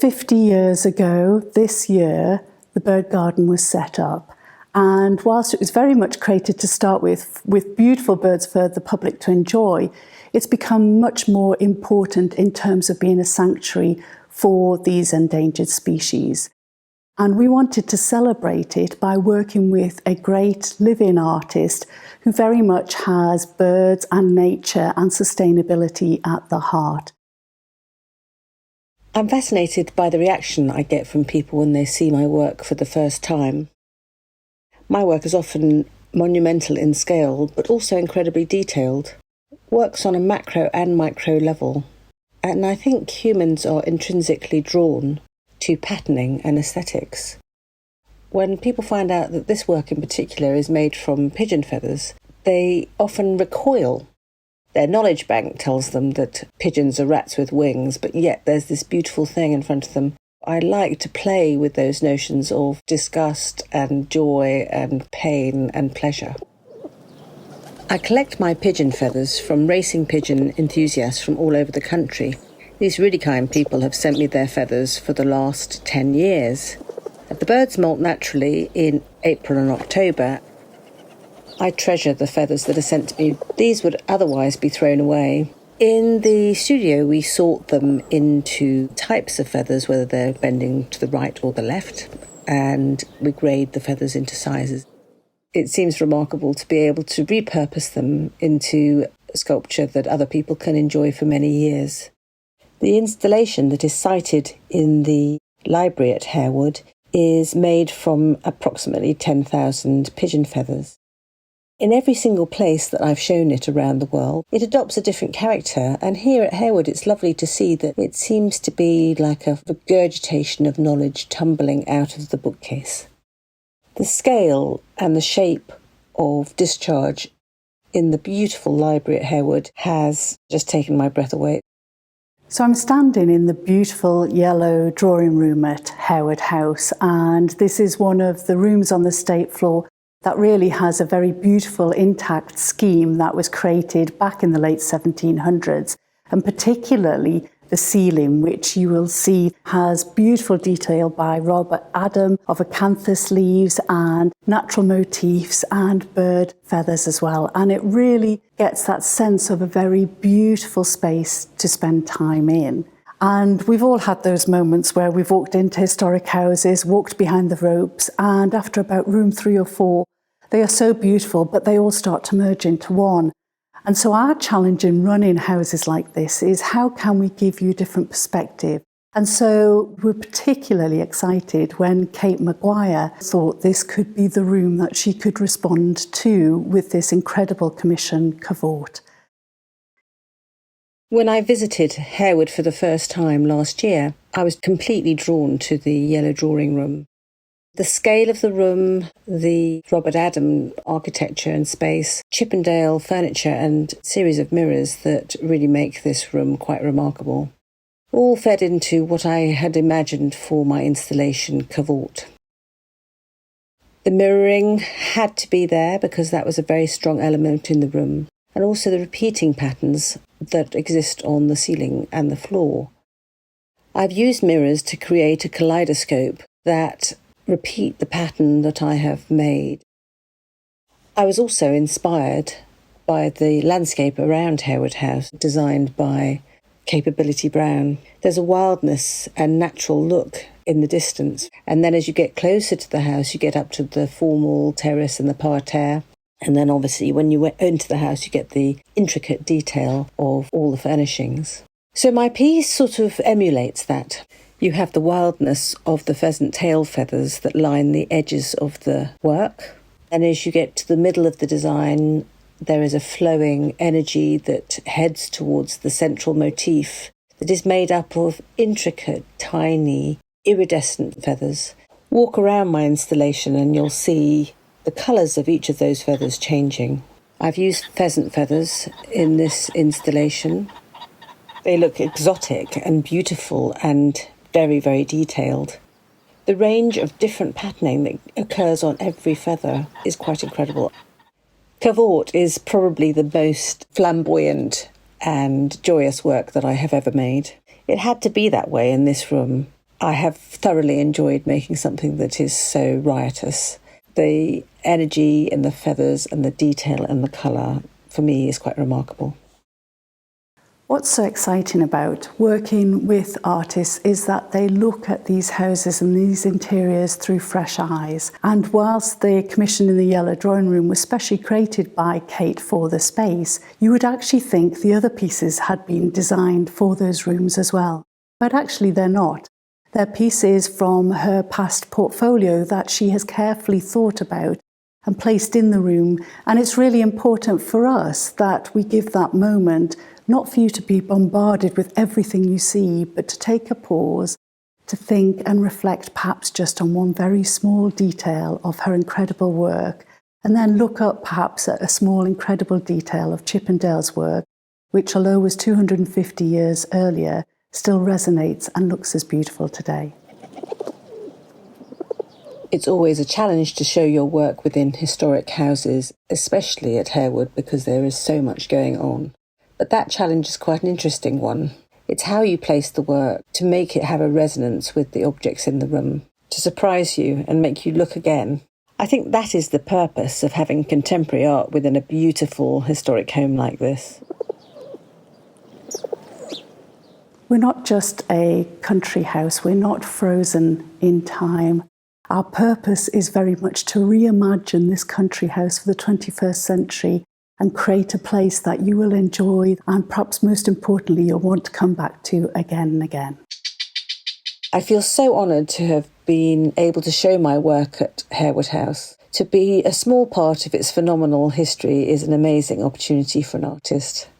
50 years ago, this year, the bird garden was set up. And whilst it was very much created to start with beautiful birds for the public to enjoy, it's become much more important in terms of being a sanctuary for these endangered species. And we wanted to celebrate it by working with a great live-in artist who very much has birds and nature and sustainability at the heart. I'm fascinated by the reaction I get from people when they see my work for the first time. My work is often monumental in scale, but also incredibly detailed. Works on a macro and micro level. And I think humans are intrinsically drawn to patterning and aesthetics. When people find out that this work in particular is made from pigeon feathers, they often recoil. Their knowledge bank tells them that pigeons are rats with wings, but yet there's this beautiful thing in front of them. I like to play with those notions of disgust and joy and pain and pleasure. I collect my pigeon feathers from racing pigeon enthusiasts from all over the country. These really kind people have sent me their feathers for the last 10 years. The birds molt naturally in April and October. I treasure the feathers that are sent to me. These would otherwise be thrown away. In the studio, we sort them into types of feathers, whether they're bending to the right or the left, and we grade the feathers into sizes. It seems remarkable to be able to repurpose them into sculpture that other people can enjoy for many years. The installation that is cited in the library at Harewood is made from approximately 10,000 pigeon feathers. In every single place that I've shown it around the world, it adopts a different character, and here at Harewood it's lovely to see that it seems to be like a regurgitation of knowledge tumbling out of the bookcase. The scale and the shape of discharge in the beautiful library at Harewood has just taken my breath away. So I'm standing in the beautiful yellow drawing room at Harewood House, and this is one of the rooms on the state floor that really has a very beautiful intact scheme that was created back in the late 1700s, and particularly the ceiling, which you will see has beautiful detail by Robert Adam of acanthus leaves and natural motifs and bird feathers as well. And it really gets that sense of a very beautiful space to spend time in. And we've all had those moments where we've walked into historic houses, walked behind the ropes, and after about room 3 or 4, they are so beautiful, but they all start to merge into one. And so our challenge in running houses like this is how can we give you a different perspective? And so we're particularly excited when Kate Maguire thought this could be the room that she could respond to with this incredible commission, Cavort. When I visited Harewood for the first time last year, I was completely drawn to the yellow drawing room. The scale of the room, the Robert Adam architecture and space, Chippendale furniture and series of mirrors that really make this room quite remarkable, all fed into what I had imagined for my installation, Cavort. The mirroring had to be there because that was a very strong element in the room, and also the repeating patterns that exist on the ceiling and the floor. I've used mirrors to create a kaleidoscope that repeat the pattern that I have made. I was also inspired by the landscape around Harewood House, designed by Capability Brown. There's a wildness and natural look in the distance, and then as you get closer to the house, you get up to the formal terrace and the parterre, and then obviously when you enter the house, you get the intricate detail of all the furnishings. So my piece sort of emulates that. You have the wildness of the pheasant tail feathers that line the edges of the work. And as you get to the middle of the design, there is a flowing energy that heads towards the central motif that is made up of intricate, tiny, iridescent feathers. Walk around my installation and you'll see the colours of each of those feathers changing. I've used pheasant feathers in this installation. They look exotic and beautiful and very, very detailed. The range of different patterning that occurs on every feather is quite incredible. Cavort is probably the most flamboyant and joyous work that I have ever made. It had to be that way in this room, I have thoroughly enjoyed making something that is so riotous. The energy and the feathers and the detail and the colour, for me, is quite remarkable. What's so exciting about working with artists is that they look at these houses and these interiors through fresh eyes. And whilst the commission in the Yellow Drawing Room was specially created by Kate for the space, you would actually think the other pieces had been designed for those rooms as well. But actually they're not. They're pieces from her past portfolio that she has carefully thought about and placed in the room. And it's really important for us that we give that moment, not for you to be bombarded with everything you see, but to take a pause, to think and reflect perhaps just on one very small detail of her incredible work, and then look up perhaps at a small incredible detail of Chippendale's work, which although was 250 years earlier, still resonates and looks as beautiful today. It's always a challenge to show your work within historic houses, especially at Harewood, because there is so much going on. But that challenge is quite an interesting one. It's how you place the work to make it have a resonance with the objects in the room, to surprise you and make you look again. I think that is the purpose of having contemporary art within a beautiful historic home like this. We're not just a country house, we're not frozen in time. Our purpose is very much to reimagine this country house for the 21st century and create a place that you will enjoy and perhaps most importantly you'll want to come back to again and again. I feel so honoured to have been able to show my work at Harewood House. To be a small part of its phenomenal history is an amazing opportunity for an artist.